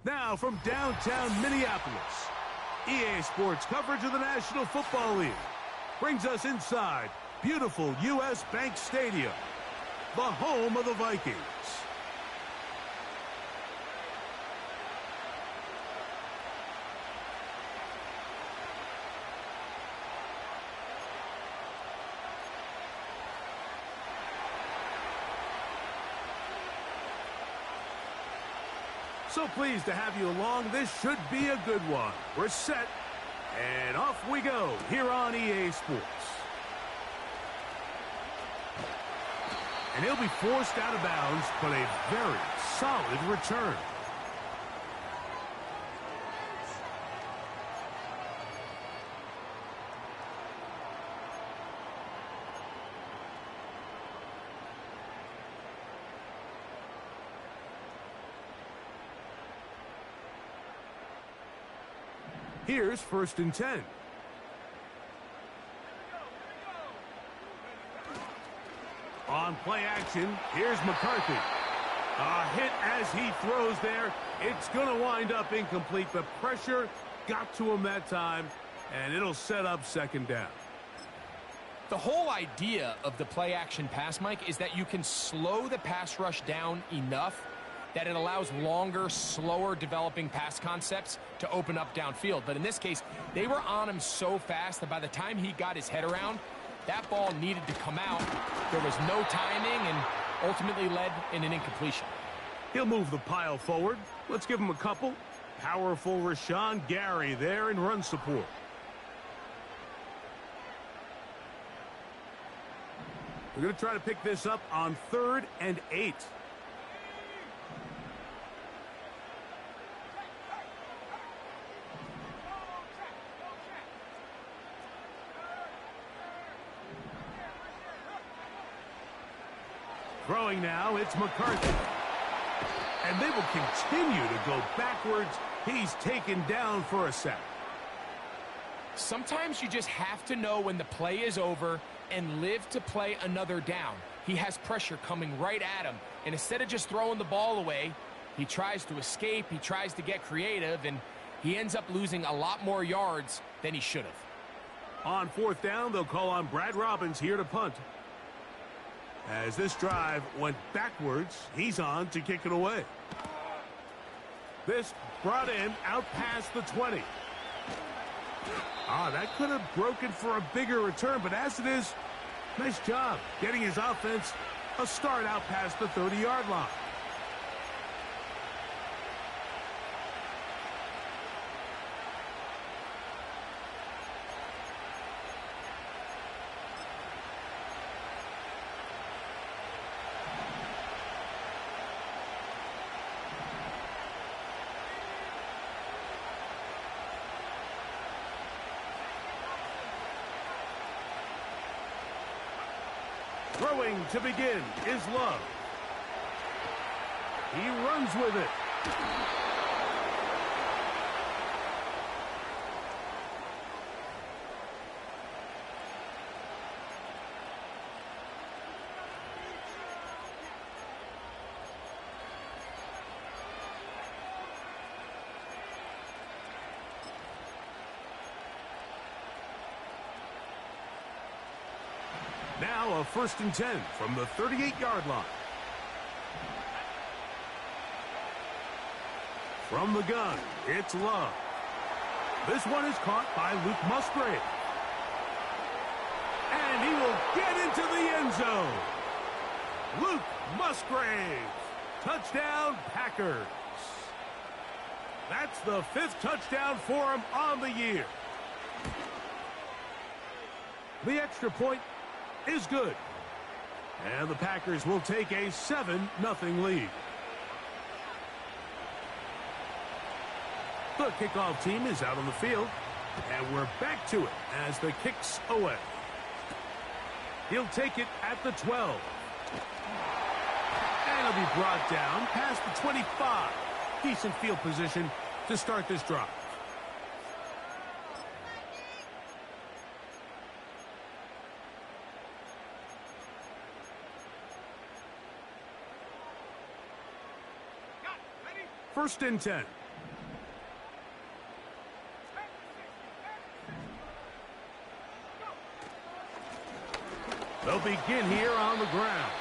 Now from downtown Minneapolis, EA Sports coverage of the National Football League brings us inside beautiful US Bank Stadium, the home of the Vikings. So pleased to have you along. This should be a good one. We're set, and off we go here on EA Sports. And he'll be forced out of bounds, but a very solid return. Here's 1st and 10. On play action, here's McCarthy. A hit as he throws there. It's going to wind up incomplete. The pressure got to him that time, and it'll set up 2nd down. The whole idea of the play action pass, Mike, is that you can slow the pass rush down enough that it allows longer, slower developing pass concepts to open up downfield. But in this case, they were on him so fast that by the time he got his head around, that ball needed to come out. There was no timing and ultimately led in an incompletion. He'll move the pile forward. Let's give him a couple. Powerful Rashawn Gary there in run support. We're going to try to pick this up on 3rd and 8. Throwing now, it's McCarthy. And they will continue to go backwards. He's taken down for a sack. Sometimes you just have to know when the play is over and live to play another down. He has pressure coming right at him. And instead of just throwing the ball away, he tries to escape, he tries to get creative, and he ends up losing a lot more yards than he should have. On 4th down, they'll call on Brad Robbins here to punt. As this drive went backwards, he's on to kick it away. This brought in out past the 20. That could have broken for a bigger return, but as it is, nice job getting his offense a start out past the 30-yard line. Throwing to begin is Love. He runs with it. Now a 1st and 10 from the 38-yard line. From the gun, it's Love. This one is caught by Luke Musgrave. And he will get into the end zone. Luke Musgrave. Touchdown, Packers. That's the 5th touchdown for him on the year. The extra point is good. And the Packers will take a 7-0 lead. The kickoff team is out on the field, and we're back to it as the kick's away. He'll take it at the 12. And he'll be brought down past the 25. Decent field position to start this drive. First and 10 They'll begin here on the ground.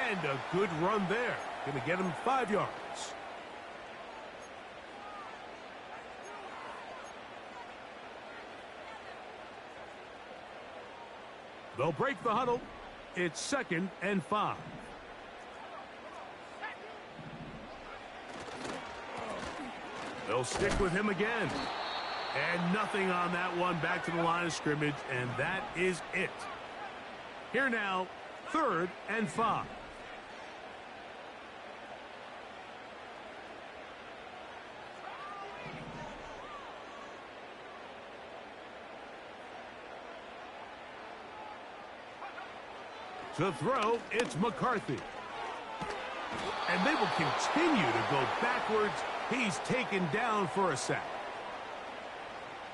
And a good run there. Going to get him 5 yards. They'll break the huddle. It's 2nd and 5. They'll stick with him again. And nothing on that one. Back to the line of scrimmage, and that is it. Here now, 3rd and 5. To throw, it's McCarthy. And they will continue to go backwards. He's taken down for a sack.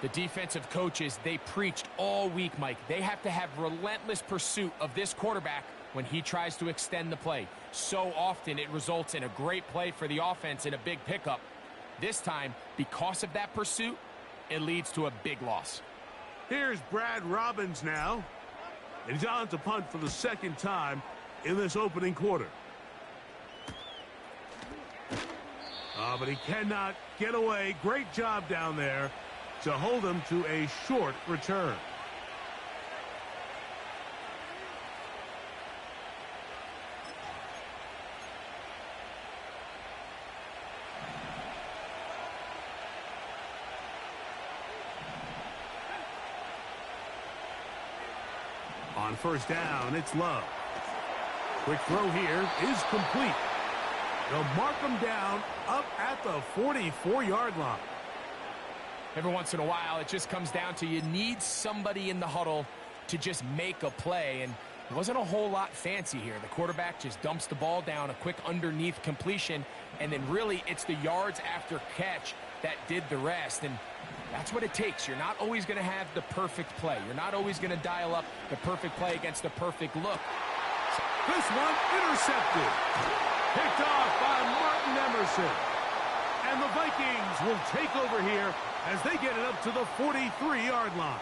The defensive coaches, they preached all week, Mike. They have to have relentless pursuit of this quarterback when he tries to extend the play. So often it results in a great play for the offense and a big pickup. This time, because of that pursuit, it leads to a big loss. Here's Brad Robbins now. And he's on to punt for the 2nd time in this opening quarter. But he cannot get away. Great job down there to hold him to a short return. On 1st down, it's Love. Quick throw here is complete. They'll mark him down up at the 44-yard line. Every once in a while, it just comes down to you need somebody in the huddle to just make a play, and it wasn't a whole lot fancy here. The quarterback just dumps the ball down, a quick underneath completion, and then really it's the yards after catch that did the rest, and that's what it takes. You're not always going to have the perfect play. You're not always going to dial up the perfect play against the perfect look. This one intercepted. Picked off by Martin Emerson. And the Vikings will take over here as they get it up to the 43-yard line.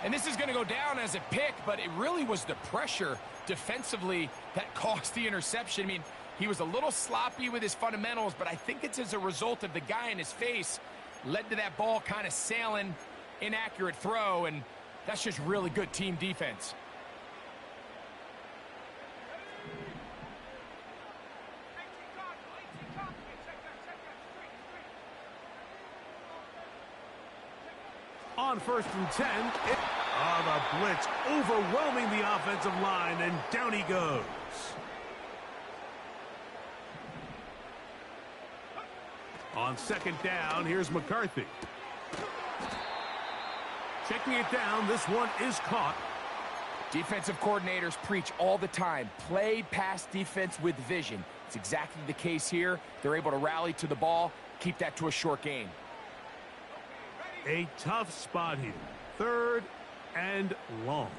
And this is going to go down as a pick, but it really was the pressure defensively that caused the interception. I mean, he was a little sloppy with his fundamentals, but I think it's as a result of the guy in his face led to that ball kind of sailing, inaccurate throw, and that's just really good team defense. On 1st and 10, the blitz overwhelming the offensive line, and down he goes. On 2nd down, here's McCarthy. Checking it down, this one is caught. Defensive coordinators preach all the time, play pass defense with vision. It's exactly the case here. They're able to rally to the ball, keep that to a short gain. A tough spot here. 3rd and long.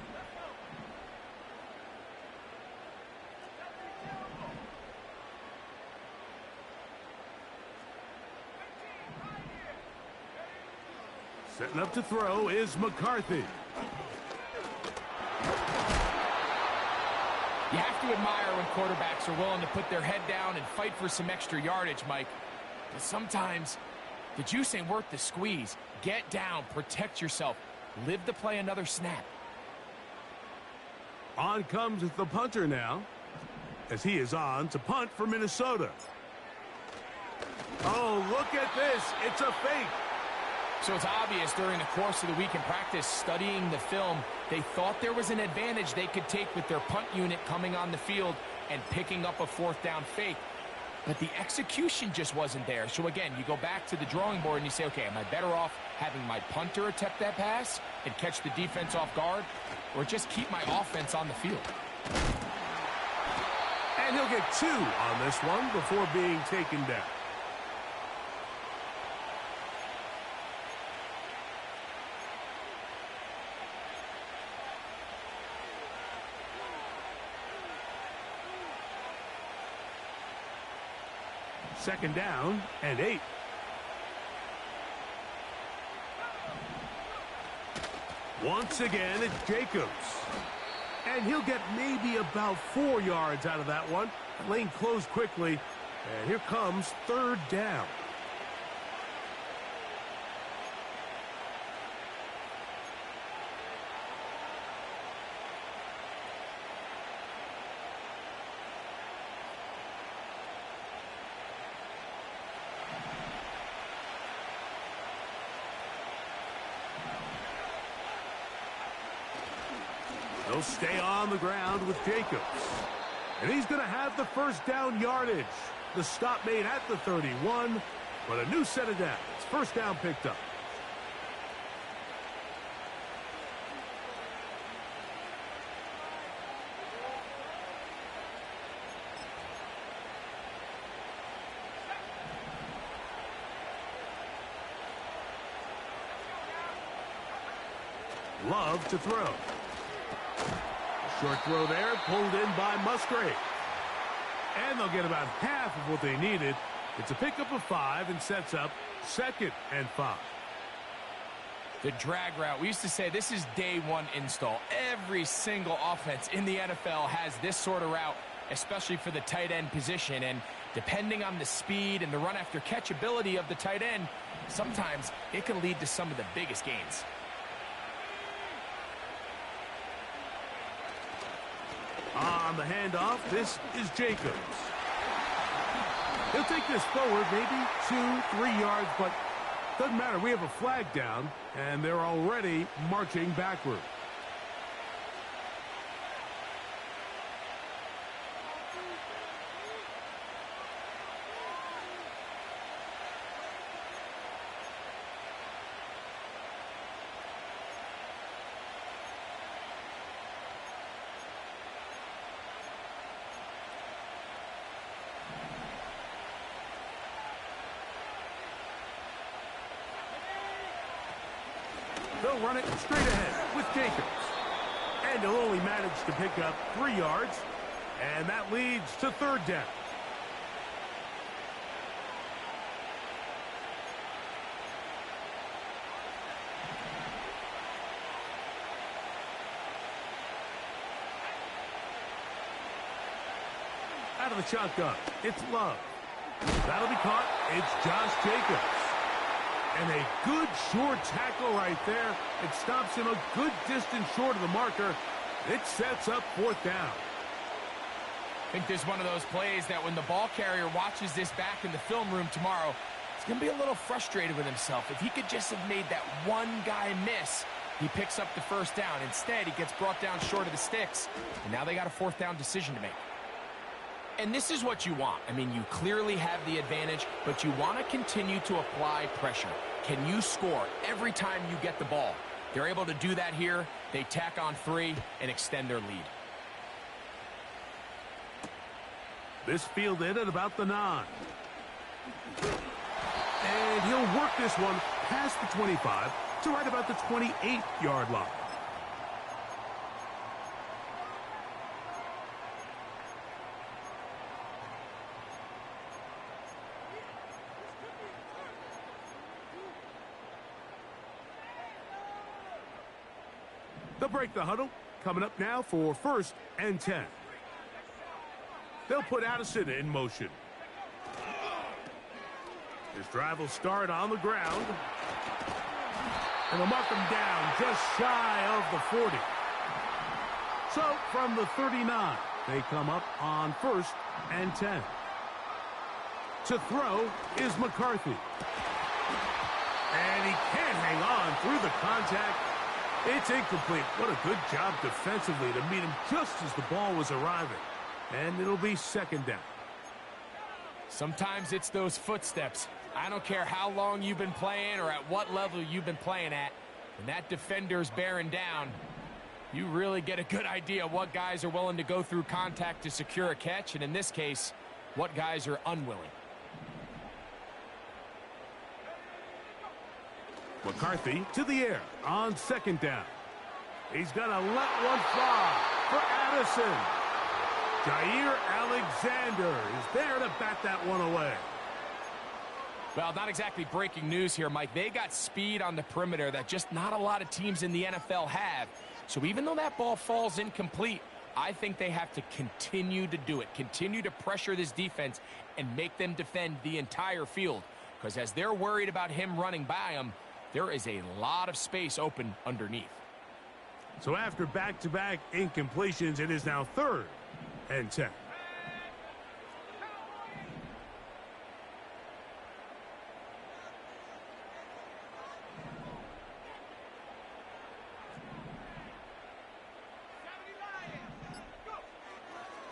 Setting up to throw is McCarthy. You have to admire when quarterbacks are willing to put their head down and fight for some extra yardage, Mike. But sometimes the juice ain't worth the squeeze. Get down, protect yourself, live to play another snap. On comes the punter now, as he is on to punt for Minnesota. Oh, look at this. It's a fake. So it's obvious during the course of the week in practice, studying the film, they thought there was an advantage they could take with their punt unit coming on the field and picking up a 4th down fake. But the execution just wasn't there. So again, you go back to the drawing board and you say, okay, am I better off having my punter attempt that pass and catch the defense off guard, or just keep my offense on the field? And he'll get 2 on this one before being taken down. Second down and 8. Once again, it's Jacobs. And he'll get maybe about 4 yards out of that one. The lane closed quickly. And here comes third down. They'll stay on the ground with Jacobs. And he's going to have the first down yardage. The stop made at the 31, but a new set of downs. First down picked up. Love to throw. Short throw there, pulled in by Musgrave. And they'll get about half of what they needed. It's a pickup of 5 and sets up 2nd and 5. The drag route. We used to say this is day one install. Every single offense in the NFL has this sort of route, especially for the tight end position. And depending on the speed and the run after catch ability of the tight end, sometimes it can lead to some of the biggest gains. On the handoff, this is Jacobs. He'll take this forward maybe 2-3 yards, but doesn't matter. We have a flag down, and they're already marching backward. They'll run it straight ahead with Jacobs. And he'll only manage to pick up 3 yards. And that leads to third down. Out of the shotgun, it's Love. That'll be caught. It's Josh Jacobs. And a good short tackle right there. It stops him a good distance short of the marker. It sets up 4th down. I think there's one of those plays that when the ball carrier watches this back in the film room tomorrow, he's going to be a little frustrated with himself. If he could just have made that one guy miss, he picks up the first down. Instead, he gets brought down short of the sticks. And now they got a 4th down decision to make. And this is what you want. I mean, you clearly have the advantage, but you want to continue to apply pressure. Can you score every time you get the ball? They're able to do that here. They tack on 3 and extend their lead. This fielded at about the 9. And he'll work this one past the 25 to right about the 28-yard line. They'll break the huddle. Coming up now for 1st and 10. They'll put Addison in motion. This drive will start on the ground. And they'll mark him down just shy of the 40. So from the 39, they come up on 1st and 10. To throw is McCarthy. And he can't hang on through the contact. It's incomplete. What a good job defensively to meet him just as the ball was arriving. And it'll be 2nd down. Sometimes it's those footsteps. I don't care how long you've been playing or at what level you've been playing at. When that defender's bearing down, you really get a good idea of what guys are willing to go through contact to secure a catch, and in this case, what guys are unwilling. McCarthy to the air on 2nd down. He's going to let one fly for Addison. Jair Alexander is there to bat that one away. Well, not exactly breaking news here, Mike. They got speed on the perimeter that just not a lot of teams in the NFL have. So even though that ball falls incomplete, I think they have to continue to do it, continue to pressure this defense and make them defend the entire field. Because as they're worried about him running by them, there is a lot of space open underneath. So after back-to-back incompletions, it is now 3rd and 10.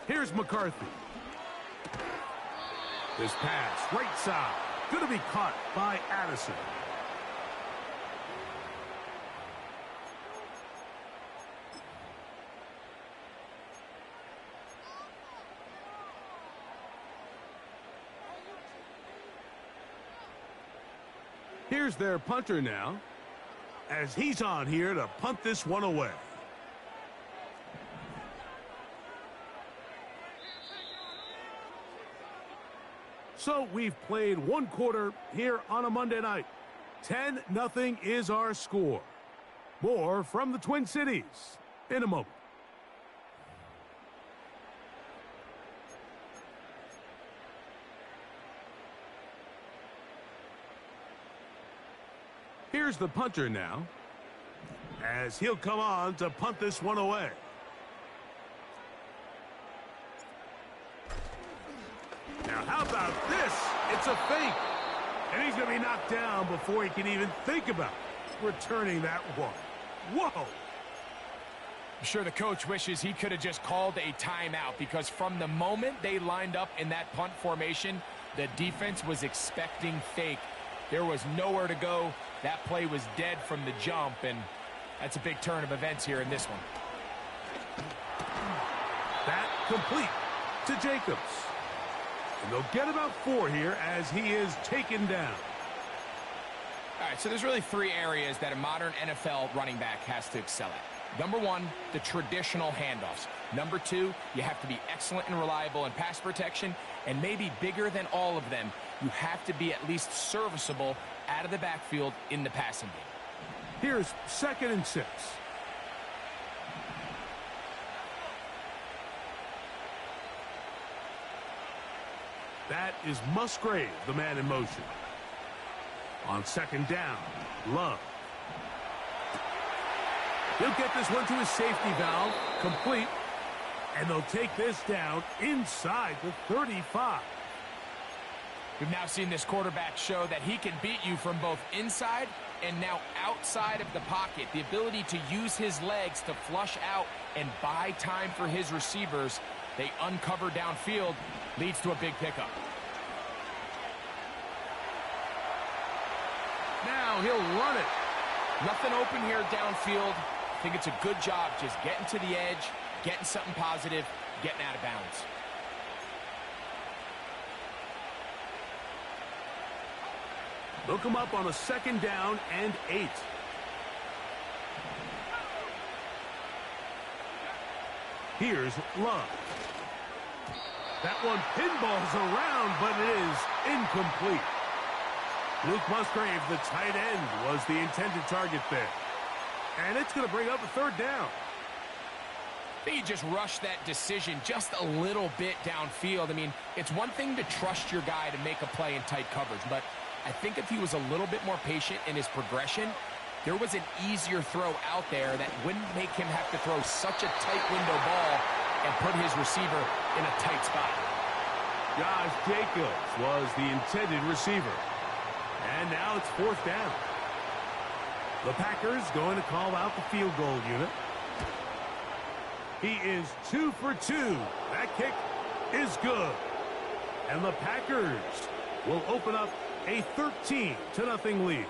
Here's McCarthy. This pass, right side, going to be caught by Addison. Here's their punter now, as he's on here to punt this one away. So we've played 1 quarter here on a Monday night. 10-0 is our score. More from the Twin Cities in a moment. Here's the punter now, as he'll come on to punt this one away. Now, how about this? It's a fake. And he's going to be knocked down before he can even think about returning that one. Whoa! I'm sure the coach wishes he could have just called a timeout, because from the moment they lined up in that punt formation, the defense was expecting fake. There was nowhere to go. That play was dead from the jump, and that's a big turn of events here in this one. That complete to Jacobs. And they'll get about 4 here as he is taken down. All right, so there's really 3 areas that a modern NFL running back has to excel at. Number 1, the traditional handoffs. Number 2, you have to be excellent and reliable in pass protection. And maybe bigger than all of them, you have to be at least serviceable out of the backfield in the passing game. Here's 2nd and 6. That is Musgrave, the man in motion. On 2nd down, Love. He'll get this one to his safety valve, complete. And they'll take this down inside the 35. We've now seen this quarterback show that he can beat you from both inside and now outside of the pocket. The ability to use his legs to flush out and buy time for his receivers. They uncover downfield, leads to a big pickup. Now he'll run it. Nothing open here downfield. I think it's a good job just getting to the edge, getting something positive, getting out of bounds. They'll come up on a 2nd down and 8. Here's Love. That one pinballs around, but it is incomplete. Luke Musgrave, the tight end, was the intended target there. And it's going to bring up a 3rd down. I think he just rushed that decision just a little bit downfield. I mean, it's one thing to trust your guy to make a play in tight coverage, but I think if he was a little bit more patient in his progression, there was an easier throw out there that wouldn't make him have to throw such a tight window ball and put his receiver in a tight spot. Josh Jacobs was the intended receiver. And now it's 4th down. The Packers going to call out the field goal unit. He is 2 for 2. That kick is good. And the Packers will open up a 13-0 lead.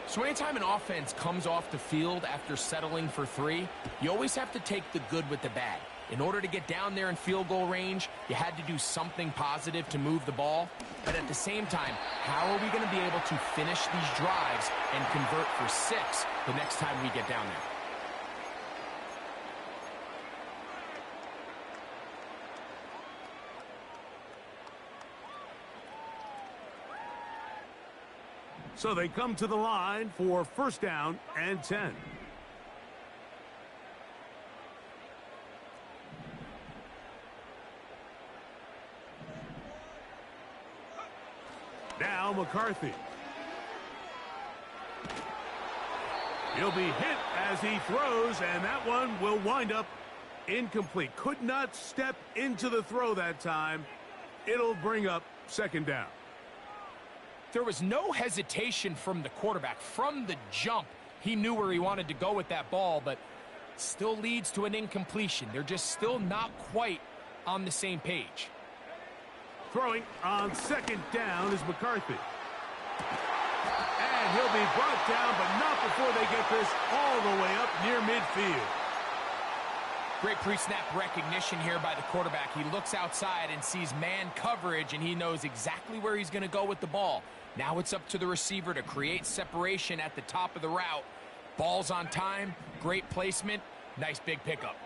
So anytime an offense comes off the field after settling for 3, you always have to take the good with the bad. In order to get down there in field goal range, you had to do something positive to move the ball. But at the same time, how are we going to be able to finish these drives and convert for 6 the next time we get down there? So they come to the line for 1st down and 10. Now McCarthy. He'll be hit as he throws, and that one will wind up incomplete. Could not step into the throw that time. It'll bring up second down. There was no hesitation from the quarterback. From the jump, he knew where he wanted to go with that ball, but still leads to an incompletion. They're just still not quite on the same page. Throwing on second down is McCarthy. And he'll be brought down, but not before they get this all the way up near midfield. Great pre-snap recognition here by the quarterback. He looks outside and sees man coverage, and he knows exactly where he's going to go with the ball. Now it's up to the receiver to create separation at the top of the route. Ball's on time, great placement, nice big pickup.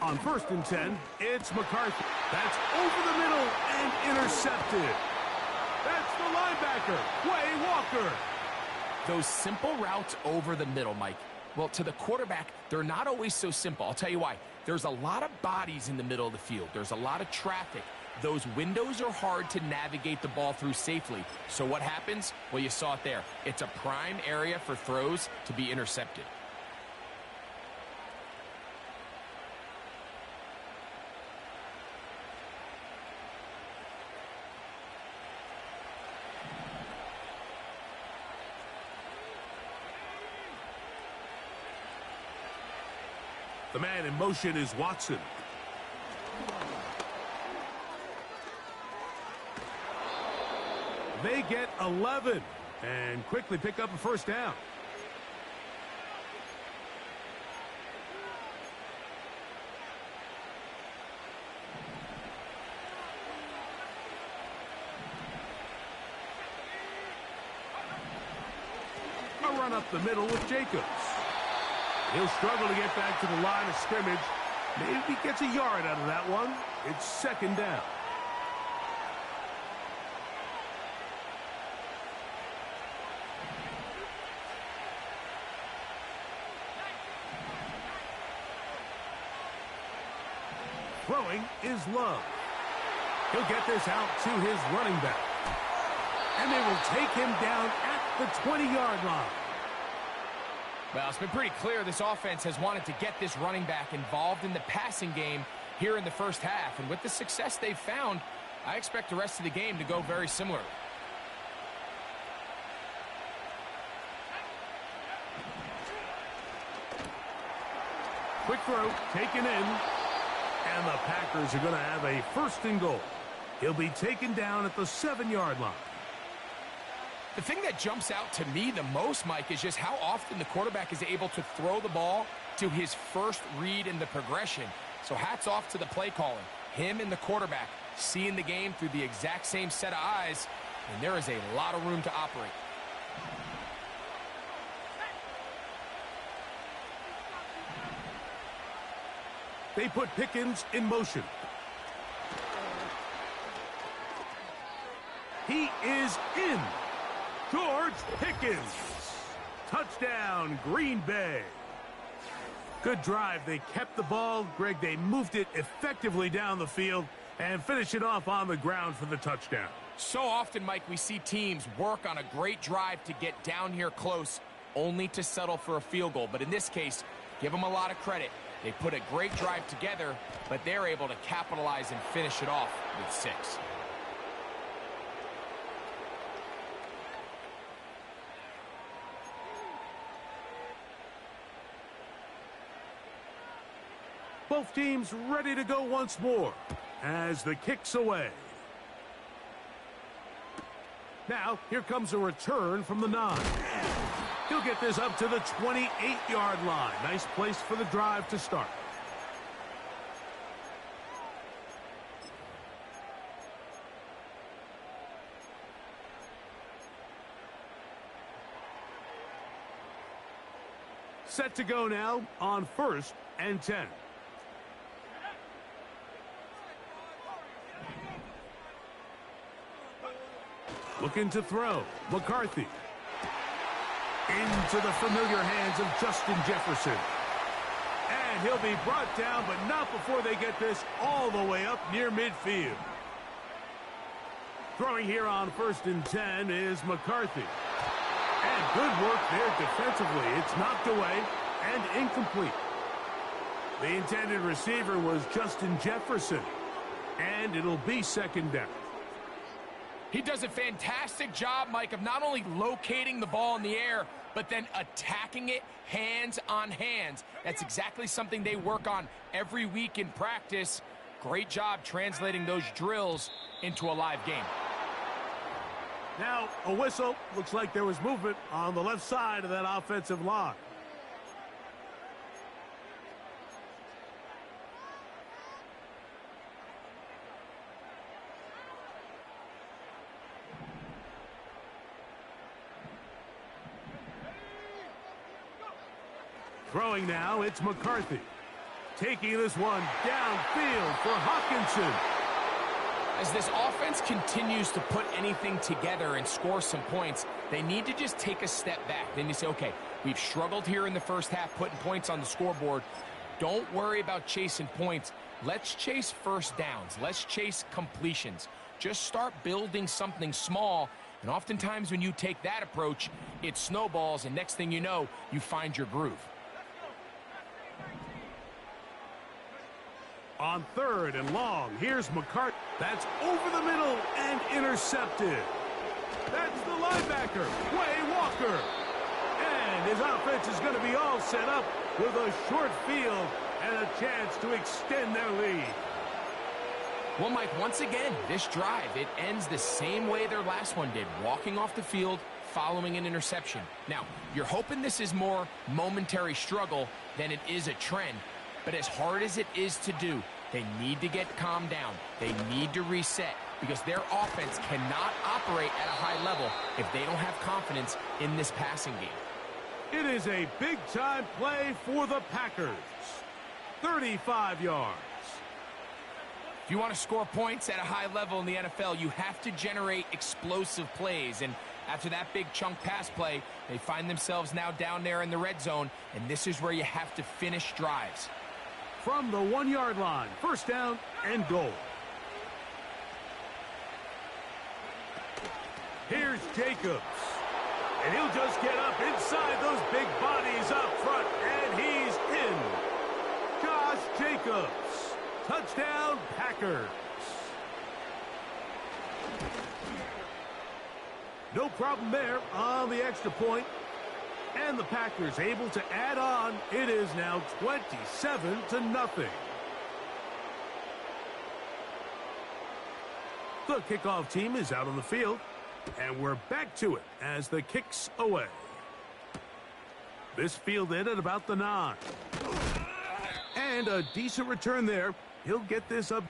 On 1st and 10, it's McCarthy. That's over the middle and intercepted. That's the linebacker, Quay Walker. Those simple routes over the middle, Mike. Well, to the quarterback, they're not always so simple. I'll tell you why. There's a lot of bodies in the middle of the field. There's a lot of traffic. Those windows are hard to navigate the ball through safely. So what happens? Well, you saw it there. It's a prime area for throws to be intercepted. The man in motion is Watson. They get 11 and quickly pick up a first down. A run up the middle with Jacobs. He'll struggle to get back to the line of scrimmage. Maybe he gets a yard out of that one. It's second down. Throwing is Love. He'll get this out to his running back. And they will take him down at the 20-yard line. Well, it's been pretty clear this offense has wanted to get this running back involved in the passing game here in the first half. And with the success they've found, I expect the rest of the game to go very similar. Quick throw, taken in. And the Packers are going to have a 1st and goal. He'll be taken down at the 7-yard line. The thing that jumps out to me the most, Mike, is just how often the quarterback is able to throw the ball to his first read in the progression. So hats off to the play calling. Him and the quarterback seeing the game through the exact same set of eyes, and there is a lot of room to operate. They put Pickens in motion. He is in. George Pickens. Touchdown, Green Bay. Good drive. They kept the ball. Greg, they moved it effectively down the field and finish it off on the ground for the touchdown. So often, Mike, we see teams work on a great drive to get down here close, only to settle for a field goal. But in this case, give them a lot of credit. They put a great drive together, but they're able to capitalize and finish it off with 6. Both teams ready to go once more as the kick's away. Now, here comes a return from the 9. He'll get this up to the 28-yard line. Nice place for the drive to start. Set to go now on 1st and 10. Looking to throw. McCarthy. Into the familiar hands of Justin Jefferson. And he'll be brought down, but not before they get this all the way up near midfield. Throwing here on 1st and 10 is McCarthy. And good work there defensively. It's knocked away and incomplete. The intended receiver was Justin Jefferson. And it'll be 2nd down. He does a fantastic job, Mike, of not only locating the ball in the air, but then attacking it hands on hands. That's exactly something they work on every week in practice. Great job translating those drills into a live game. Now, a whistle. Looks like there was movement on the left side of that offensive line. Throwing now, it's McCarthy. Taking this one downfield for Hawkinson. As this offense continues to put anything together and score some points, they need to just take a step back. Then you say, okay, we've struggled here in the first half putting points on the scoreboard. Don't worry about chasing points. Let's chase first downs. Let's chase completions. Just start building something small. And oftentimes when you take that approach, it snowballs, and next thing you know, you find your groove. On 3rd and long, here's McCarthy. That's over the middle and intercepted. That's the linebacker, Quay Walker. And his offense is going to be all set up with a short field and a chance to extend their lead. Well, Mike, once again, this drive, it ends the same way their last one did, walking off the field, following an interception. Now, you're hoping this is more momentary struggle than it is a trend. But as hard as it is to do, they need to get calmed down. They need to reset because their offense cannot operate at a high level if they don't have confidence in this passing game. It is a big-time play for the Packers. 35 yards. If you want to score points at a high level in the NFL, you have to generate explosive plays. And after that big chunk pass play, they find themselves now down there in the red zone, and this is where you have to finish drives. From the 1-yard line, 1st down and goal. Here's Jacobs. And he'll just get up inside those big bodies up front, and he's in. Josh Jacobs. Touchdown, Packers. No problem there on the extra point. And the Packers able to add on. It is now 27-0. The kickoff team is out on the field. And we're back to it as the kick's away. This fielded at about the 9. And a decent return there. He'll get this up.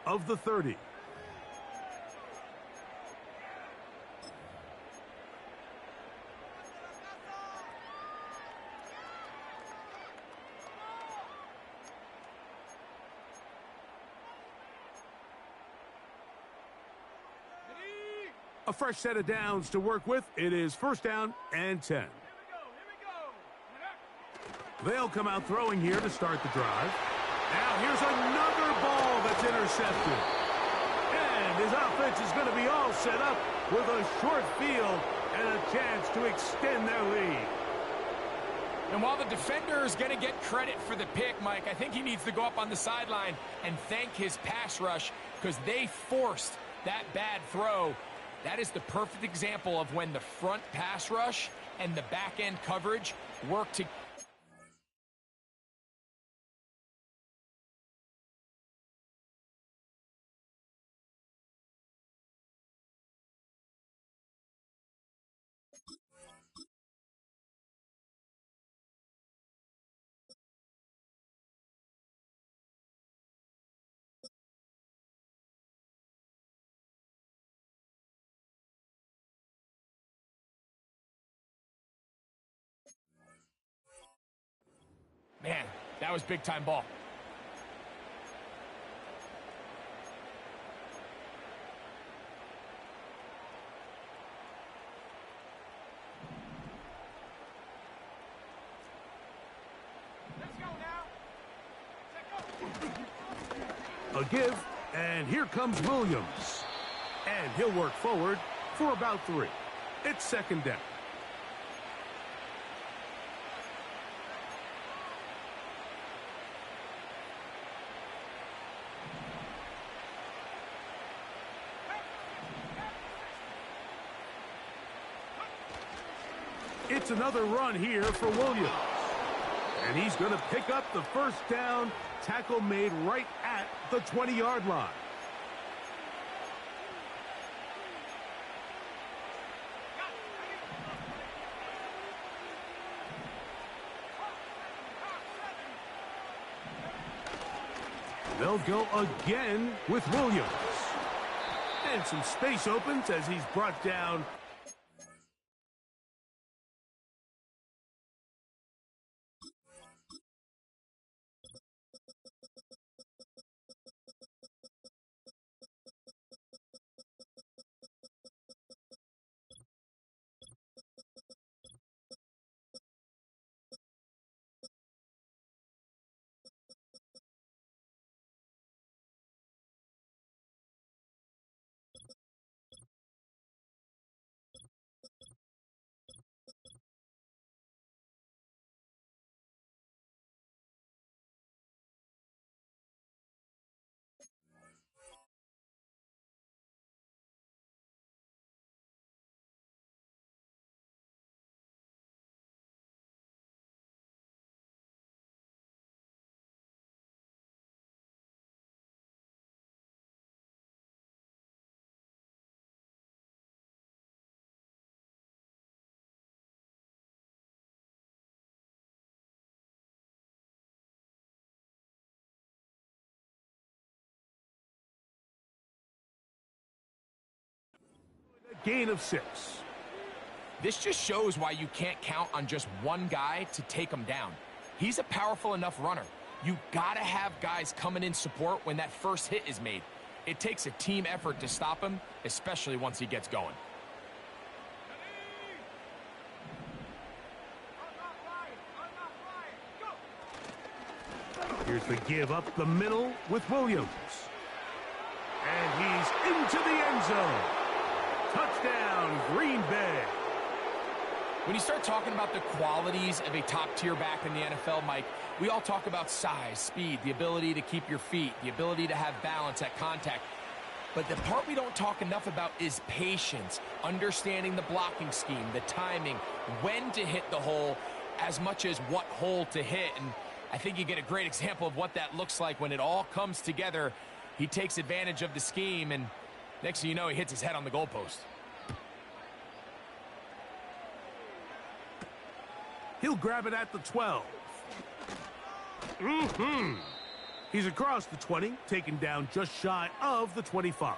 Of the 30. A fresh set of downs to work with. It is 1st down and 10. They'll come out throwing here to start the drive. Now here's another ball that's intercepted. And his offense is going to be all set up with a short field and a chance to extend their lead. And while the defender is going to get credit for the pick, Mike, I think he needs to go up on the sideline and thank his pass rush because they forced that bad throw. That is the perfect example of when the front pass rush and the back end coverage work together. Man, that was big-time ball. A give, and here comes Williams. And he'll work forward for about 3. It's second down. It's another run here for Williams. And he's going to pick up the first down. Tackle made right at the 20-yard line. They'll go again with Williams. And some space opens as he's brought down. Gain of 6. This just shows why you can't count on just one guy to take him down. He's a powerful enough runner. You gotta have guys coming in support when that first hit is made. It takes a team effort to stop him, especially once he gets going. Here's the give up the middle with Williams. And he's into the end zone. Touchdown, Green Bay. When you start talking about the qualities of a top-tier back in the NFL, Mike, we all talk about size, speed, the ability to keep your feet, the ability to have balance at contact. But the part we don't talk enough about is patience, understanding the blocking scheme, the timing, when to hit the hole, as much as what hole to hit. And I think you get a great example of what that looks like when it all comes together. He takes advantage of the scheme, and next thing you know, he hits his head on the goalpost. He'll grab it at the 12. He's across the 20, taken down just shy of the 25.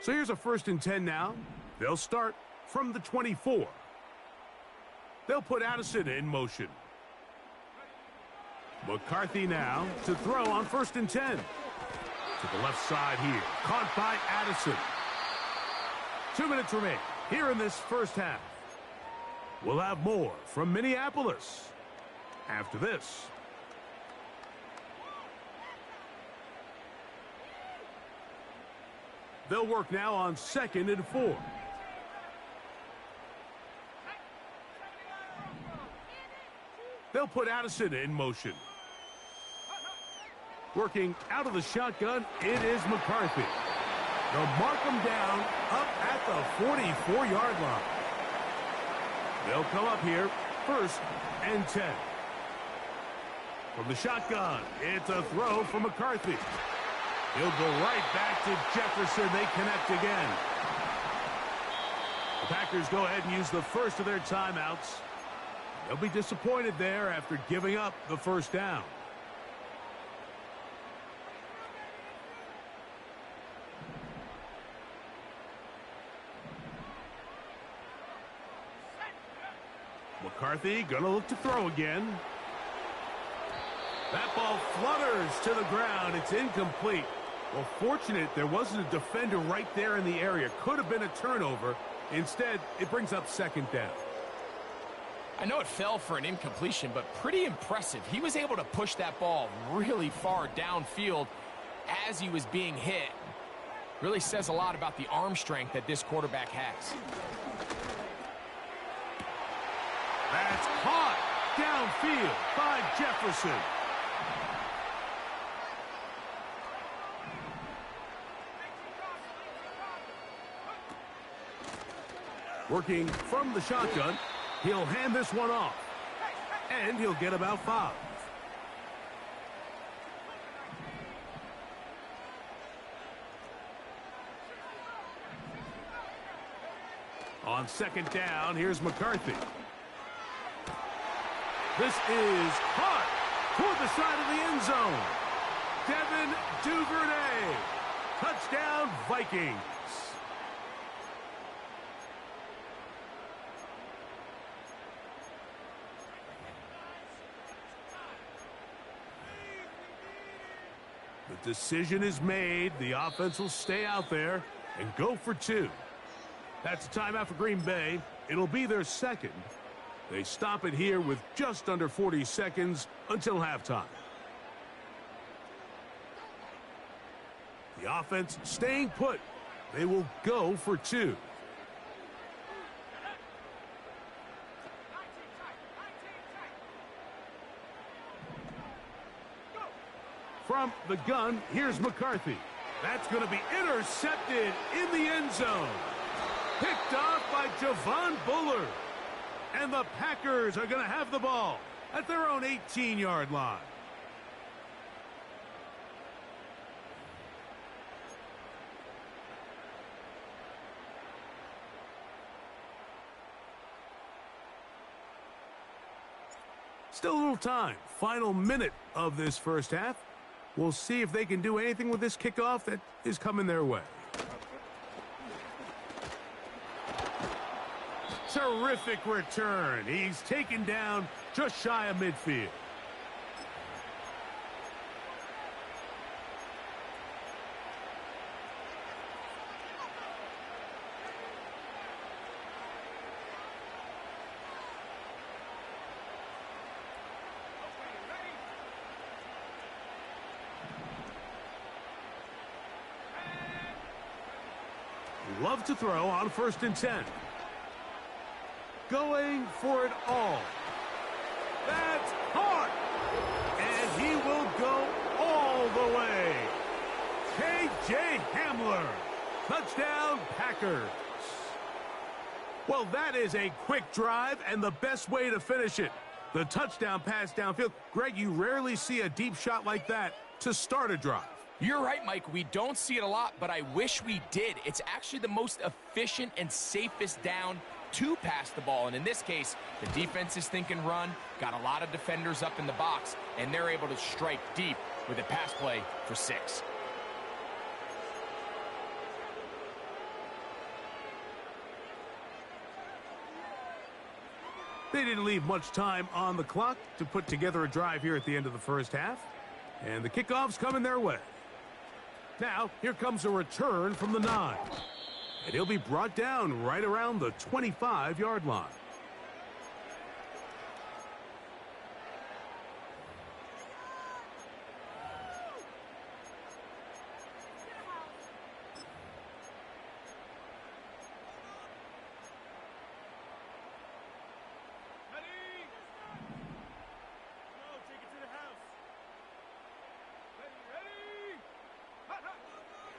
So here's a 1st and 10 now. They'll start from the 24. They'll put Addison in motion. McCarthy now to throw on 1st and 10. To the left side here. Caught by Addison. 2 minutes remain here in this first half. We'll have more from Minneapolis after this. They'll work now on 2nd and 4. They'll put Addison in motion. Working out of the shotgun, it is McCarthy. They'll mark him down up at the 44-yard line. They'll come up here 1st and 10. From the shotgun, it's a throw for McCarthy. He'll go right back to Jefferson. They connect again. The Packers go ahead and use the first of their timeouts. They'll be disappointed there after giving up the first down. McCarthy gonna look to throw again. That ball flutters to the ground. It's incomplete. Well, fortunate there wasn't a defender right there in the area. Could have been a turnover. Instead, it brings up second down. I know it fell for an incompletion, but pretty impressive. He was able to push that ball really far downfield as he was being hit. Really says a lot about the arm strength that this quarterback has. That's caught downfield by Jefferson. Working from the shotgun, he'll hand this one off. And he'll get about 5. On second down, here's McCarthy. This is caught toward the side of the end zone. Devin Duvernay. Touchdown, Vikings. The decision is made. The offense will stay out there and go for 2. That's a timeout for Green Bay. It'll be their second. They stop it here with just under 40 seconds until halftime. The offense staying put. They will go for 2. From the gun, here's McCarthy. That's going to be intercepted in the end zone. Picked off by Javon Bullard. And the Packers are going to have the ball at their own 18-yard line. Still a little time. Final minute of this first half. We'll see if they can do anything with this kickoff that is coming their way. Terrific return. He's taken down just shy of midfield. Love to throw on 1st and 10. Going for it all. That's caught. And he will go all the way. K.J. Hamler. Touchdown, Packers. Well, that is a quick drive and the best way to finish it. The touchdown pass downfield. Greg, you rarely see a deep shot like that to start a drive. You're right, Mike. We don't see it a lot, but I wish we did. It's actually the most efficient and safest down to pass the ball. And in this case, the defense is thinking run, got a lot of defenders up in the box, and they're able to strike deep with a pass play for 6. They didn't leave much time on the clock to put together a drive here at the end of the first half. And the kickoff's coming their way. Now, here comes a return from the 9. And he'll be brought down right around the 25-yard line.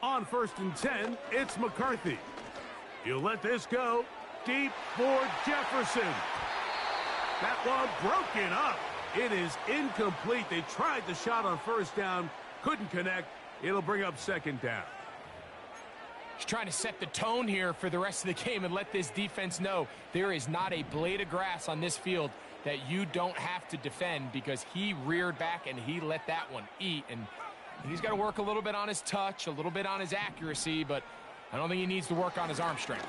On 1st and 10, it's McCarthy. He'll let this go deep for Jefferson. That one broken up. It is incomplete. They tried the shot on 1st down, couldn't connect. It'll bring up second down. He's trying to set the tone here for the rest of the game and let this defense know there is not a blade of grass on this field that you don't have to defend, because he reared back and he let that one eat. And he's got to work a little bit on his touch, a little bit on his accuracy, but I don't think he needs to work on his arm strength.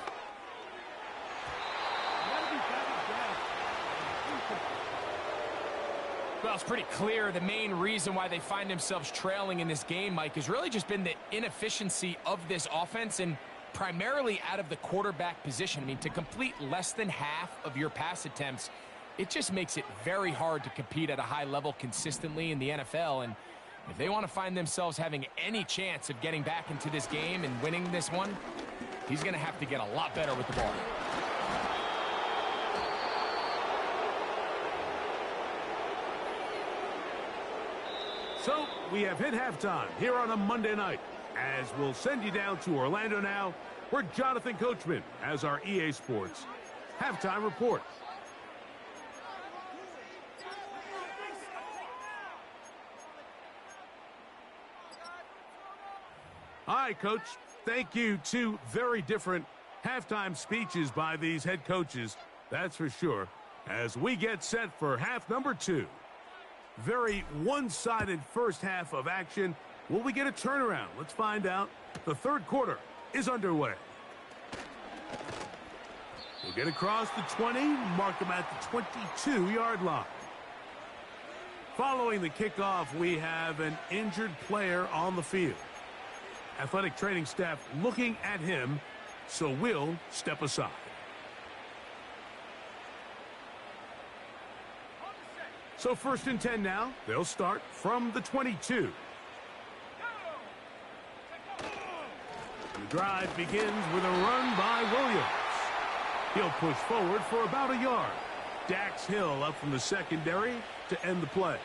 Well, it's pretty clear the main reason why they find themselves trailing in this game, Mike, has really just been the inefficiency of this offense, and primarily out of the quarterback position. I mean, to complete less than half of your pass attempts, it just makes it very hard to compete at a high level consistently in the NFL. And if they want to find themselves having any chance of getting back into this game and winning this one, he's going to have to get a lot better with the ball. So we have hit halftime here on a Monday night, as we'll send you down to Orlando now, where Jonathan Coachman has our EA Sports halftime report. Hi, Coach. Thank you. Two very different halftime speeches by these head coaches, that's for sure, as we get set for half number 2. Very one-sided first half of action. Will we get a turnaround? Let's find out. The third quarter is underway. We'll get across the 20, mark them at the 22-yard line. Following the kickoff, we have an injured player on the field. Athletic training staff looking at him, so we'll step aside. So 1st and 10 now. They'll start from the 22. The drive begins with a run by Williams. He'll push forward for about a yard. Dax Hill up from the secondary to end the play.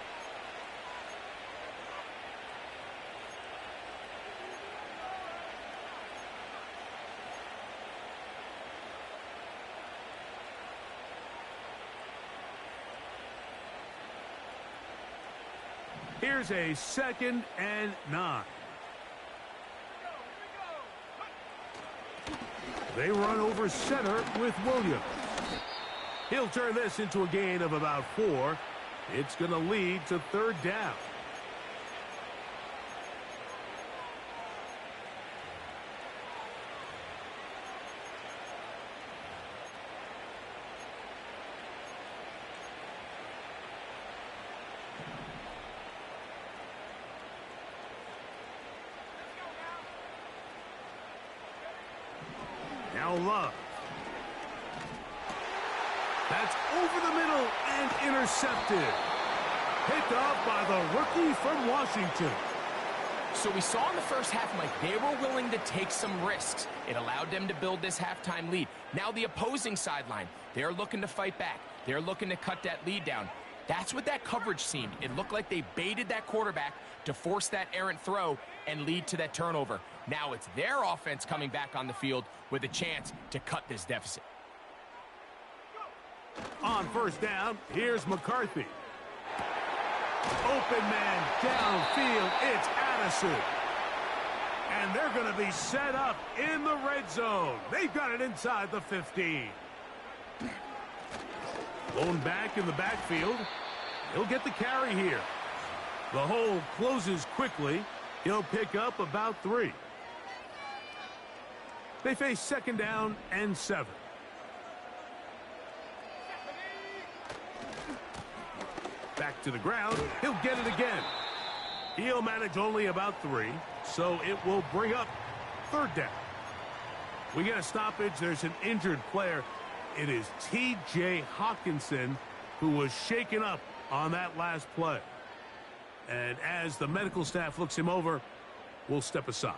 Here's a 2nd and 9. They run over center with Williams. He'll turn this into a gain of about 4. It's going to lead to 3rd down. Now Love. That's over the middle and intercepted. Picked off by the rookie from Washington. So we saw in the first half, Mike, they were willing to take some risks. It allowed them to build this halftime lead. Now the opposing sideline, they're looking to fight back. They're looking to cut that lead down. That's what that coverage seemed. It looked like they baited that quarterback to force that errant throw and lead to that turnover. Now it's their offense coming back on the field with a chance to cut this deficit. On 1st down, here's McCarthy. Open man downfield, it's Addison. And they're going to be set up in the red zone. They've got it inside the 15. Blown back in the backfield. He'll get the carry here. The hole closes quickly. He'll pick up about 3. They face 2nd down and 7. Back to the ground. He'll get it again. He'll manage only about 3, so it will bring up 3rd down. We get a stoppage. There's an injured player. It is T.J. Hawkinson who was shaken up on that last play. And as the medical staff looks him over, we'll step aside.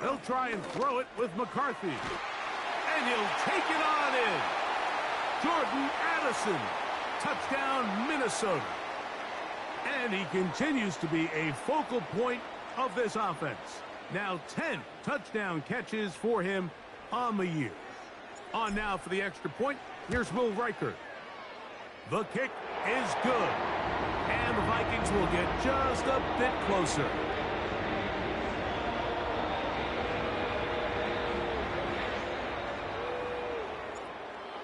They'll try and throw it with McCarthy. And he'll take it on in. Jordan Addison. Touchdown, Minnesota. And he continues to be a focal point of this offense. Now 10 touchdown catches for him on the year. On now for the extra point, here's Will Reichert. The kick is good. And the Vikings will get just a bit closer.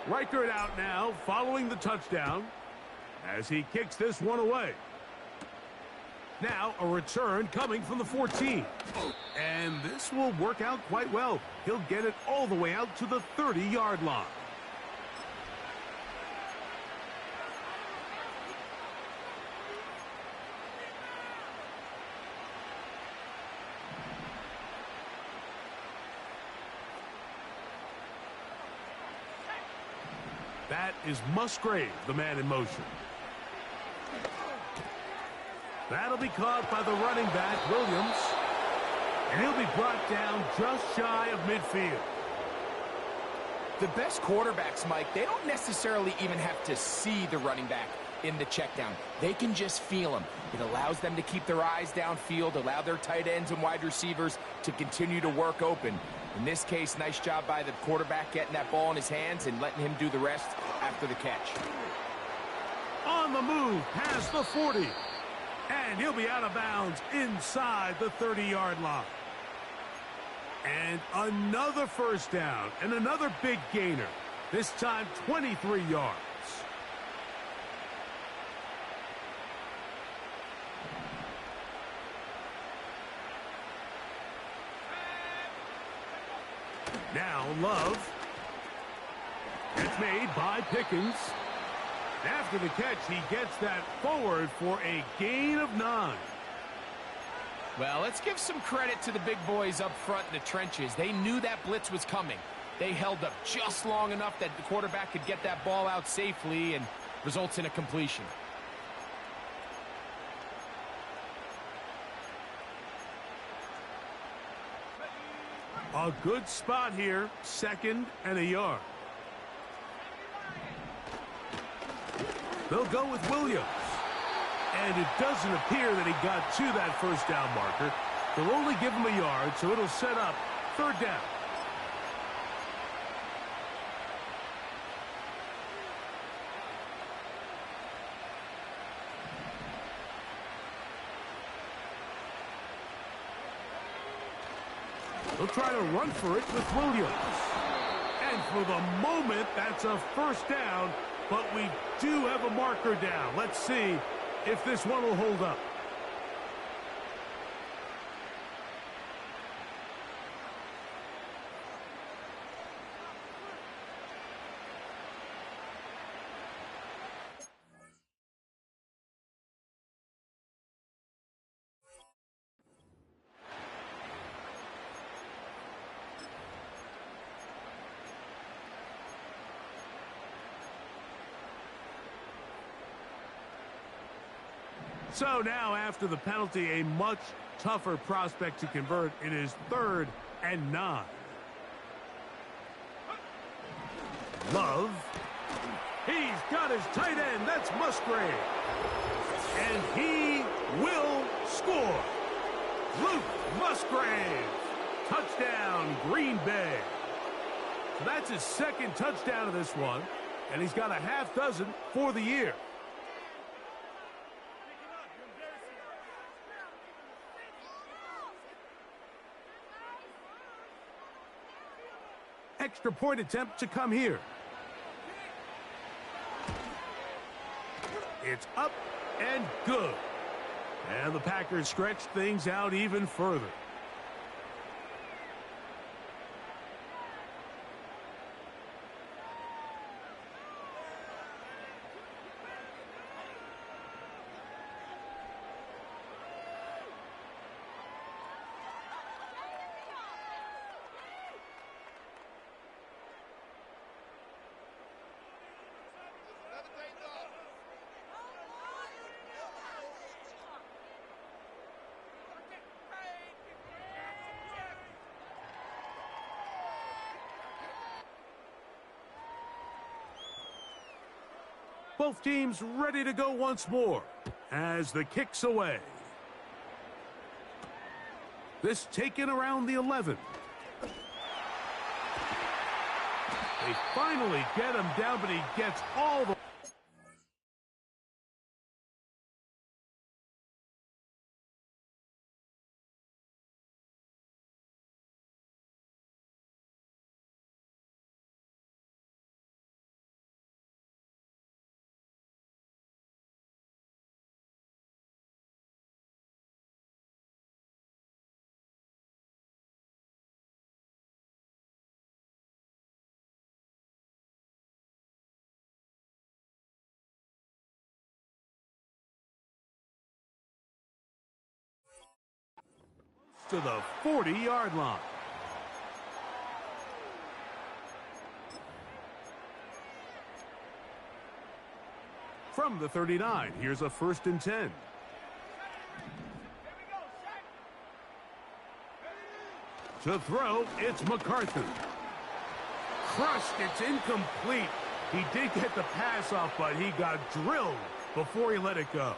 Reichert out now following the touchdown as he kicks this one away. Now a return coming from the 14. And this will work out quite well. He'll get it all the way out to the 30-yard line. That is Musgrave, the man in motion. That'll be caught by the running back, Williams. And he'll be brought down just shy of midfield. The best quarterbacks, Mike, they don't necessarily even have to see the running back in the check down. They can just feel him. It allows them to keep their eyes downfield, allow their tight ends and wide receivers to continue to work open. In this case, nice job by the quarterback getting that ball in his hands and letting him do the rest after the catch. On the move, past the 40. And he'll be out of bounds inside the 30-yard line. And another first down and another big gainer. This time 23 yards. Now Love. It's made by Pickens. After the catch, he gets that forward for a gain of 9. Well, let's give some credit to the big boys up front in the trenches. They knew that blitz was coming. They held up just long enough that the quarterback could get that ball out safely and results in a completion. A good spot here, 2nd and a yard. They'll go with Williams. And it doesn't appear that he got to that first down marker. They'll only give him a yard, so it'll set up 3rd down. They'll try to run for it with Williams. And for the moment, that's a first down. But we do have a marker down. Let's see if this one will hold up. So now, after the penalty, a much tougher prospect to convert. It is 3rd and 9. Love. He's got his tight end. That's Musgrave. And he will score. Luke Musgrave. Touchdown, Green Bay. So that's his 2nd touchdown of this one. And he's got a half dozen for the year. Extra point attempt to come here. It's up and good. And the Packers stretch things out even further. Both teams ready to go once more. as the kick's away. This taken around the 11. They finally get him down, but he gets all the... to the 40-yard line. From the 39, here's a 1st and 10. To throw, it's McCarthy. Crushed, it's incomplete. He did get the pass off, but he got drilled before he let it go.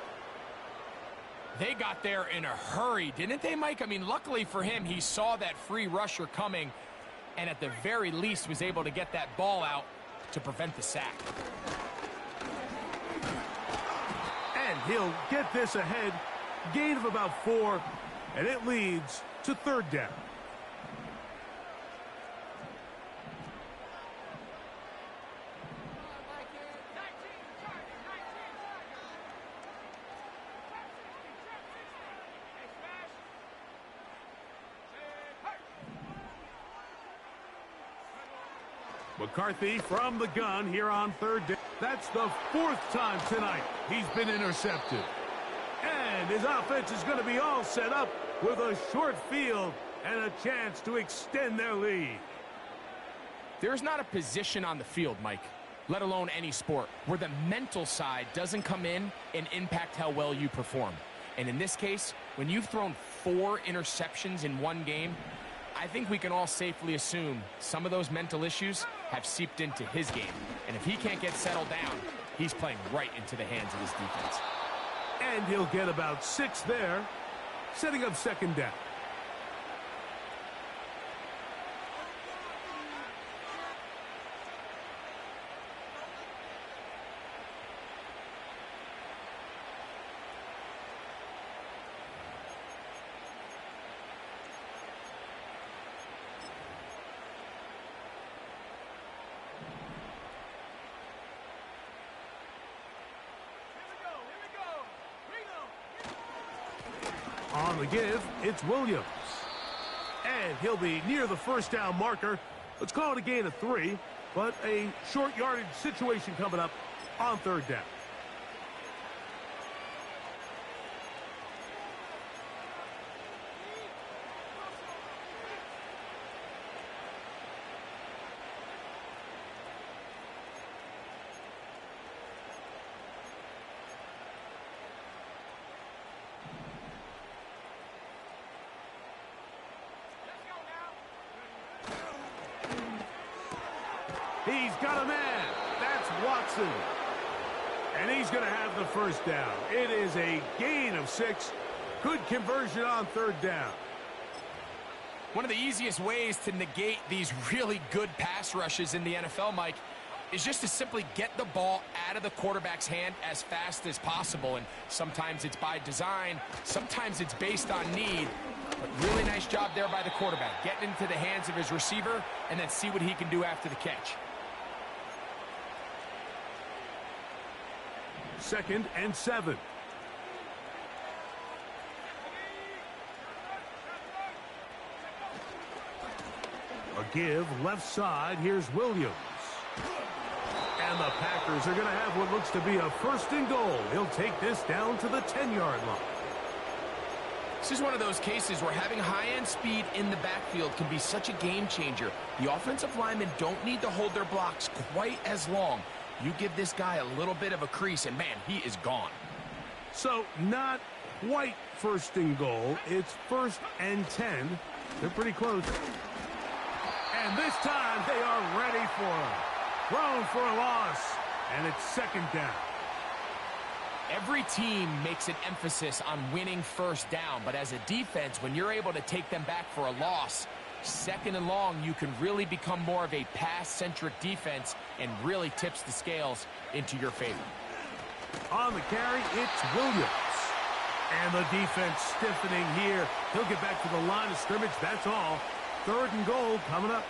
They got there in a hurry, didn't they, Mike? I mean, luckily for him, he saw that free rusher coming and at the very least was able to get that ball out to prevent the sack. And he'll get this ahead. Gain of about 4, and it leads to 3rd down. McCarthy from the gun here on 3rd down. That's the 4th time tonight he's been intercepted. And his offense is going to be all set up with a short field and a chance to extend their lead. There's not a position on the field, Mike, let alone any sport, where the mental side doesn't come in and impact how well you perform. And in this case, when you've thrown 4 interceptions in one game, I think we can all safely assume some of those mental issues have seeped into his game. And if he can't get settled down, he's playing right into the hands of his defense. And he'll get about 6 there, setting up 2nd down. On the give, it's Williams. And he'll be near the 1st down marker. Let's call it a gain of 3, but a short yardage situation coming up on 3rd down. He's got a man. That's Watson. And he's going to have the 1st down. It is a gain of 6. Good conversion on 3rd down. One of the easiest ways to negate these really good pass rushes in the NFL, Mike, is just to simply get the ball out of the quarterback's hand as fast as possible. And sometimes it's by design, sometimes it's based on need. But really nice job there by the quarterback, getting into the hands of his receiver and then see what he can do after the catch. 2nd and 7. A give left side. Here's Williams. And the Packers are going to have what looks to be a 1st and goal. He'll take this down to the 10-yard line. This is one of those cases where having high-end speed in the backfield can be such a game changer. The offensive linemen don't need to hold their blocks quite as long. You give this guy a little bit of a crease, and man, he is gone. So not quite 1st and goal. It's 1st and 10. They're pretty close. And this time they are ready for him. Thrown for a loss, and it's 2nd down. Every team makes an emphasis on winning first down, but as a defense, when you're able to take them back for a loss, second and long, you can really become more of a pass-centric defense and really tips the scales into your favor. On the carry, it's Williams. And the defense stiffening here. He'll get back to the line of scrimmage, that's all. 3rd and goal coming up.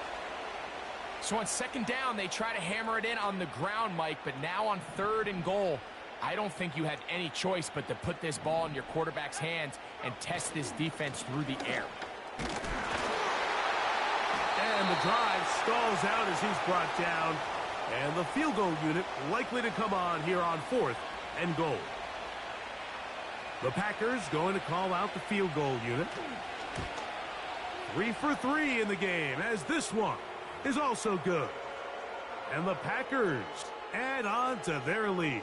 So on second down, they try to hammer it in on the ground, Mike, but now on 3rd and goal, I don't think you have any choice but to put this ball in your quarterback's hands and test this defense through the air. And the drive stalls out as he's brought down. And the field goal unit likely to come on here on 4th and goal. The Packers going to call out the field goal unit. 3 for 3 in the game, as this one is also good. And the Packers add on to their lead.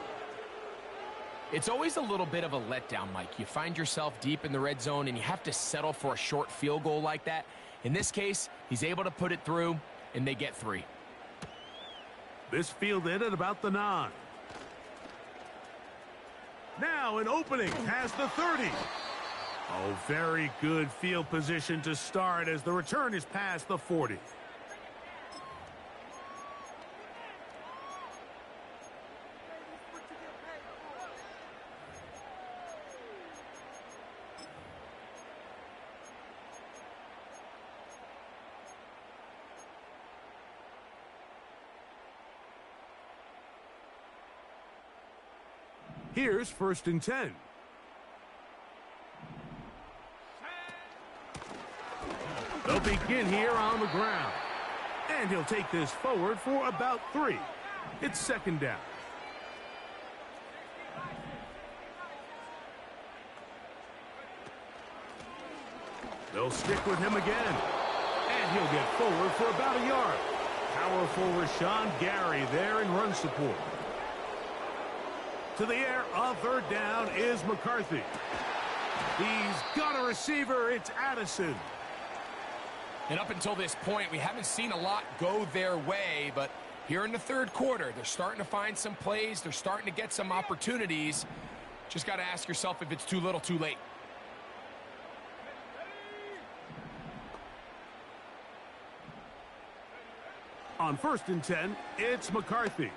It's always a little bit of a letdown, Mike. You find yourself deep in the red zone, and you have to settle for a short field goal like that. In this case, he's able to put it through, and they get 3. This fielded at about the 9. Now an opening past the 30. Oh, very good field position to start as the return is past the 40. Here's 1st and 10. They'll begin here on the ground. And he'll take this forward for about 3. It's 2nd down. They'll stick with him again. And he'll get forward for about a yard. Powerful Rashawn Gary there in run support. To the air, on 3rd down is McCarthy. He's got a receiver, it's Addison. And up until this point, we haven't seen a lot go their way, but here in the 3rd quarter, they're starting to find some plays, they're starting to get some opportunities. Just got to ask yourself if it's too little, too late. On 1st and 10, it's McCarthy.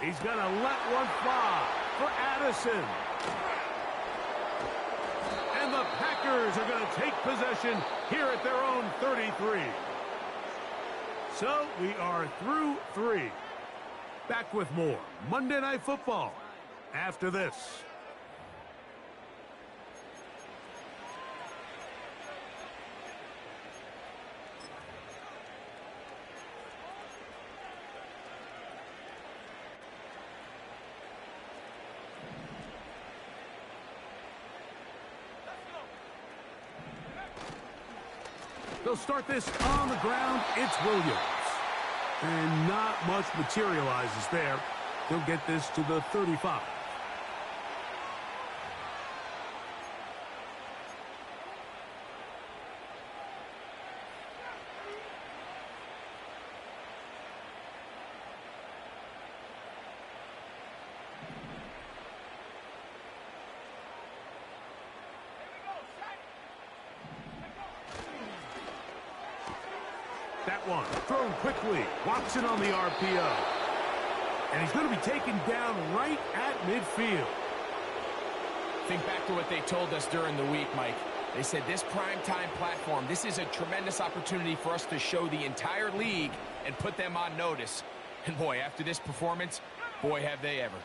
He's going to let one fly for Addison. And the Packers are going to take possession here at their own 33. So we are through 3. Back with more Monday Night Football after this. They'll start this on the ground. It's Williams. And not much materializes there. He'll get this to the 35. That one thrown quickly. Watson on the RPO. And he's going to be taken down right at midfield. Think back to what they told us during the week, Mike. They said this primetime platform, this is a tremendous opportunity for us to show the entire league and put them on notice. And boy, after this performance, boy, have they ever.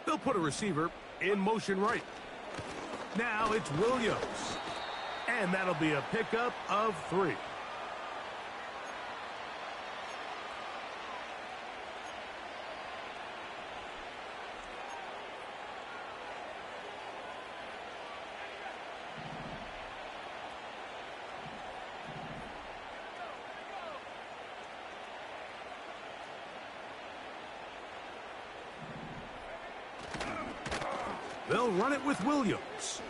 They'll put a receiver in motion right. Now it's Williams. And that'll be a pickup of 3. They'll run it with Williams.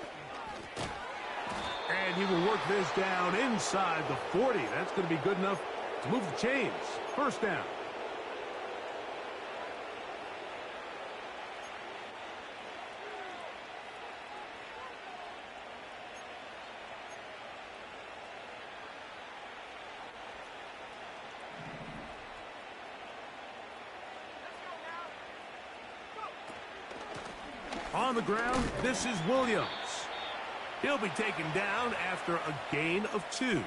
And he will work this down inside the 40. That's going to be good enough to move the chains. First down. On the ground, this is Williams. He'll be taken down after a gain of 2.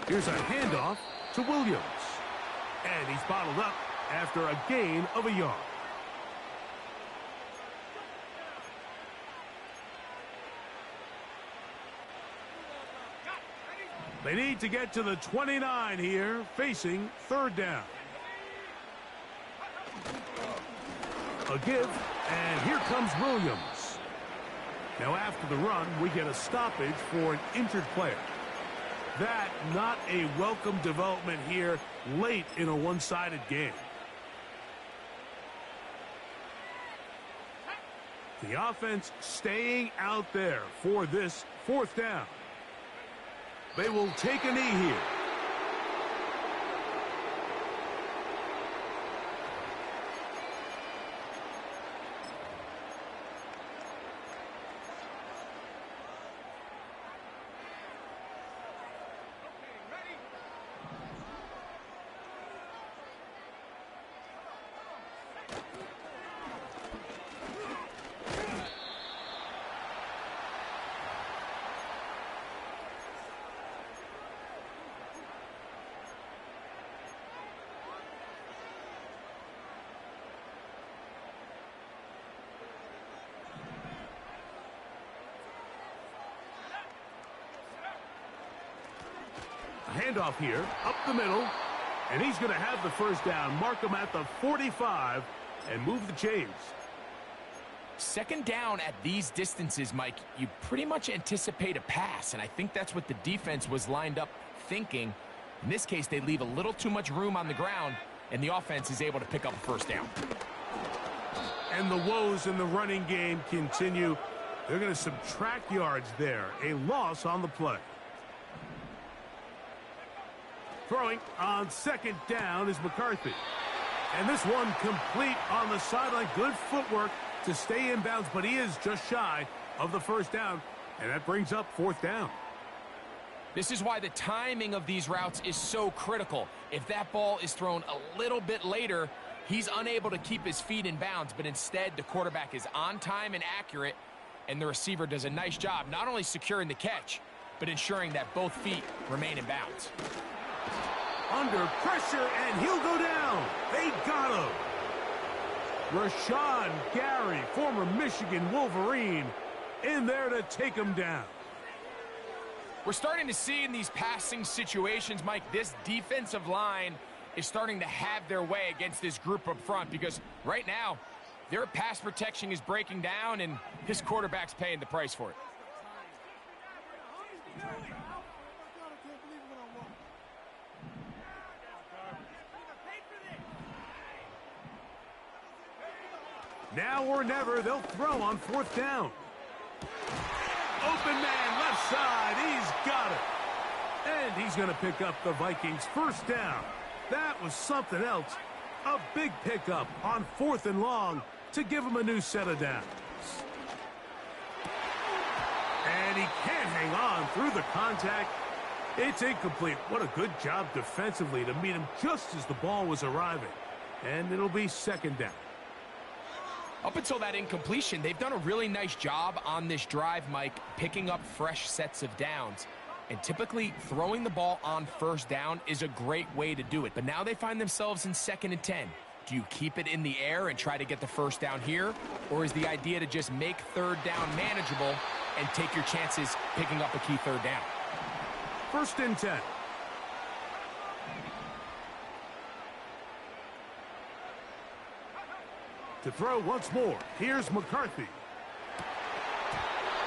Here's a handoff to Williams. And he's bottled up after a gain of a yard. They need to get to the 29 here, facing third down. A give, and here comes Williams. Now after the run, we get a stoppage for an injured player. That not a welcome development here late in a one-sided game. The offense staying out there for this fourth down. They will take a knee here. Handoff here, up the middle, and he's going to have the first down. Mark him at the 45 and move the chains. Second down at these distances, Mike, you pretty much anticipate a pass, and I think that's what the defense was lined up thinking. In this case, they leave a little too much room on the ground, and the offense is able to pick up a first down. And the woes in the running game continue. They're going to subtract yards there. A loss on the play. Throwing on second down is McCarthy. And this one complete on the sideline. Good footwork to stay in bounds, but he is just shy of the first down. And that brings up fourth down. This is why the timing of these routes is so critical. If that ball is thrown a little bit later, he's unable to keep his feet in bounds, but instead the quarterback is on time and accurate, and the receiver does a nice job not only securing the catch, but ensuring that both feet remain in bounds. Under pressure, and he'll go down. They got him. Rashawn Gary, former Michigan Wolverine, in there to take him down. We're starting to see in these passing situations, Mike, this defensive line is starting to have their way against this group up front, because right now, their pass protection is breaking down, and his quarterback's paying the price for it. Now or never, they'll throw on fourth down. Open man, left side, he's got it. And he's going to pick up the Vikings' first down. That was something else. A big pickup on fourth and long to give him a new set of downs. And he can't hang on through the contact. It's incomplete. What a good job defensively to meet him just as the ball was arriving. And it'll be second down. Up until that incompletion, they've done a really nice job on this drive, Mike, picking up fresh sets of downs. And typically, throwing the ball on first down is a great way to do it. But now they find themselves in 2nd and 10. Do you keep it in the air and try to get the first down here? Or is the idea to just make third down manageable and take your chances picking up a key third down? 1st and 10. To throw once more, here's McCarthy.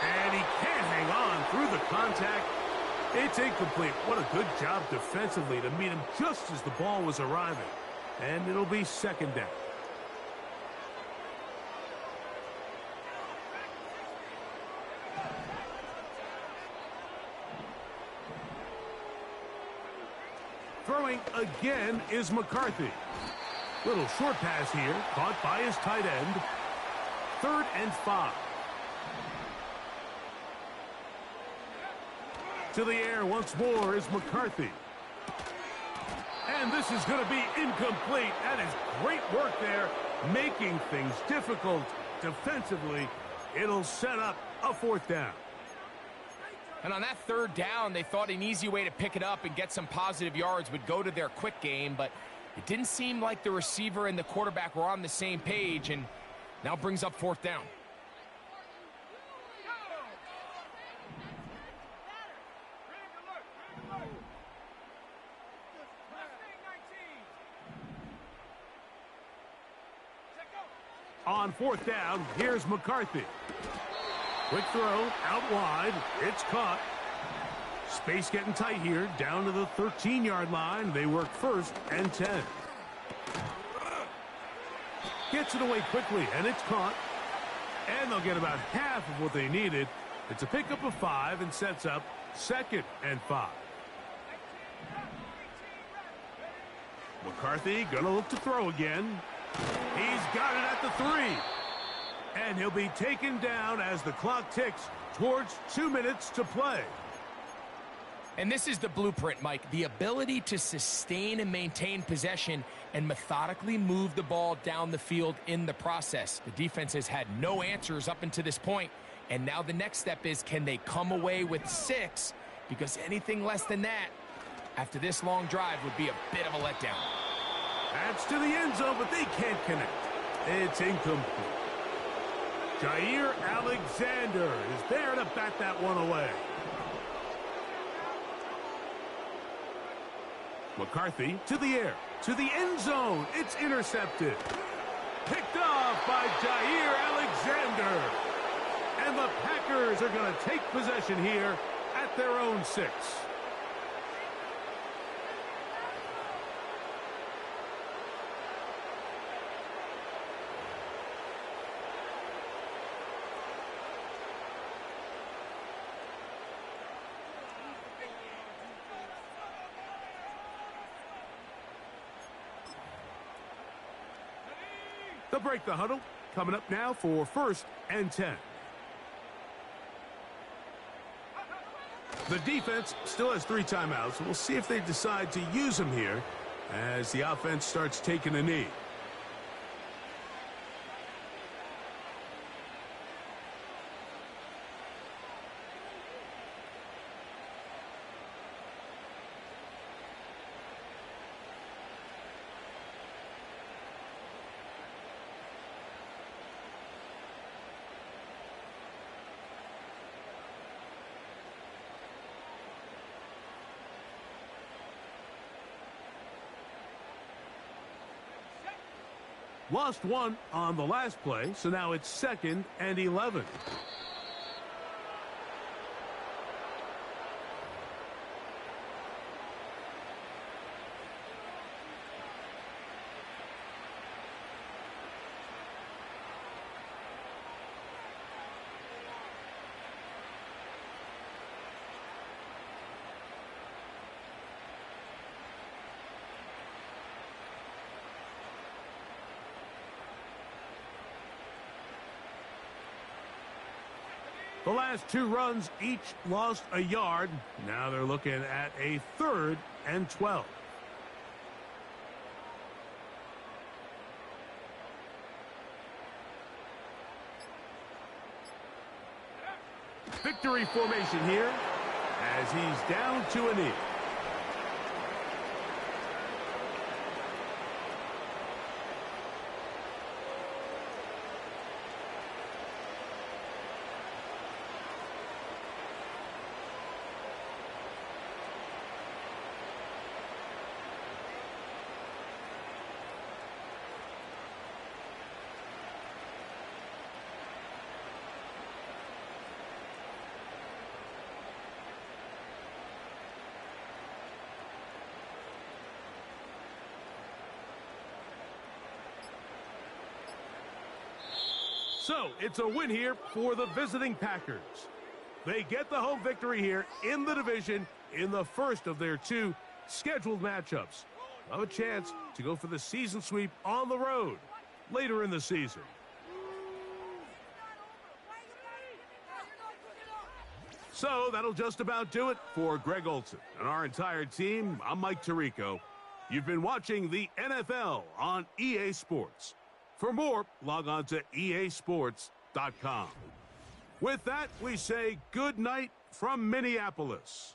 And he can't hang on through the contact. It's incomplete. What a good job defensively to meet him just as the ball was arriving. And it'll be second down. Throwing again is McCarthy. Little short pass here, caught by his tight end. 3rd and 5. To the air once more is McCarthy. And this is going to be incomplete. That is great work there, making things difficult defensively. It'll set up a 4th down. And on that 3rd down, they thought an easy way to pick it up and get some positive yards would go to their quick game, but it didn't seem like the receiver and the quarterback were on the same page, and now brings up 4th down. On 4th down, here's McCarthy. Quick throw, out wide. It's caught. Space getting tight here, down to the 13-yard line. They work 1st and 10. Gets it away quickly, and it's caught. And they'll get about half of what they needed. It's a pickup of 5 and sets up 2nd and 5. McCarthy gonna look to throw again. He's got it at the 3. And he'll be taken down as the clock ticks towards 2 minutes to play. And this is the blueprint, Mike. The ability to sustain and maintain possession and methodically move the ball down the field in the process. The defense has had no answers up until this point, and now the next step is, can they come away with 6? Because anything less than that after this long drive would be a bit of a letdown. That's to the end zone, but they can't connect. It's incomplete. Jair Alexander is there to bat that one away. McCarthy to the air, to the end zone. It's intercepted. Picked off by Jair Alexander. And the Packers are going to take possession here at their own 6. They'll break the huddle. Coming up now for 1st and 10. The defense still has 3 timeouts. We'll see if they decide to use them here as the offense starts taking a knee. Lost 1 on the last play, so now it's 2nd and 11. The last 2 runs each lost a yard. Now they're looking at a 3rd and 12. Victory formation here as he's down to a knee. So, it's a win here for the visiting Packers. They get the home victory here in the division in the first of their 2 scheduled matchups. Have a chance to go for the season sweep on the road later in the season. So that'll just about do it for Greg Olson and our entire team. I'm Mike Tirico. You've been watching the NFL on EA Sports. For more, log on to easports.com. With that, we say good night from Minneapolis.